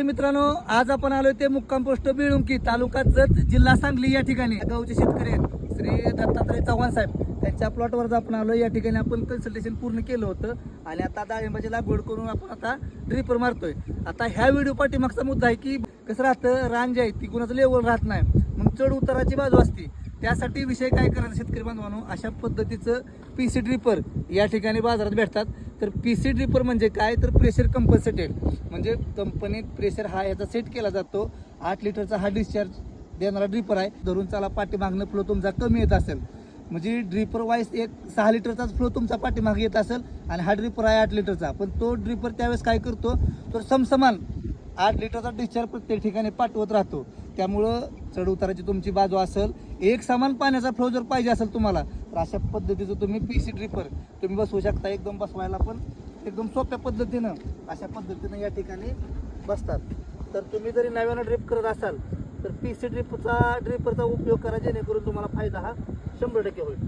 मित्रांनो, आज आपण आलोय ते मुक्काम पोस्ट बेळुंकी, तालुका जत, जिल्हा सांगली या ठिकाणी गावचे शेतकरी आहेत श्री दत्तात्रय चव्हाण साहेब. त्यांच्या प्लॉटवर आपण आलो. या ठिकाणी आपण कन्सल्टेशन पूर्ण केलं होतं आणि आता डाळिंबाची लागवड करून आपण आता ड्रिपर मारतोय. आता ह्या व्हिडिओ पाठीमागचा मुद्दा आहे की कसं राहतं, रान जे आहे ती कुणाचं लेवल राहत नाही, मग चढ उताराची बाजू असते. त्यासाठी विषय काय करायचा शेतकरी बांधवांनो, अशा पद्धतीचं पीसी ड्रिपर या ठिकाणी बाजारात भेटतात. तर पीसी ड्रिपर म्हणजे काय, तर प्रेशर कंपन्सेटेड, म्हणजे कंपनीत प्रेशर हा याचा सेट केला जातो. 8 लिटरचा हा डिस्चार्ज देणारा ड्रिपर आहे. धरून चाला पाठीमागनं फ्लो तुमचा कमी येत असेल, म्हणजे ड्रिपर वाईज एक 6 लिटरचाच फ्लो तुमचा पाठीमागे येत असेल आणि हा ड्रिपर आहे 8 लिटरचा. पण तो ड्रिपर त्यावेळेस काय करतो, तो समसमान 8 लिटरचा डिस्चार्ज प्रत्येक ठिकाणी पाठवत राहतो. त्यामुळं चढ उताराची तुमची बाजू असेल, एक समान पाण्याचा फ्लो जर पाहिजे असेल तुम्हाला, तर अशा पद्धतीचं तुम्ही पीसी ड्रिपर तुम्ही बसवू शकता. एकदम बसवायला पण एकदम सोप्या पद्धतीनं अशा पद्धतीनं या ठिकाणी बसतात. तर तुम्ही जरी नव्यानं ड्रिप करत असाल तर पीसी ड्रिपरचा उपयोग करा, जेणेकरून तुम्हाला फायदा हा 100% होईल.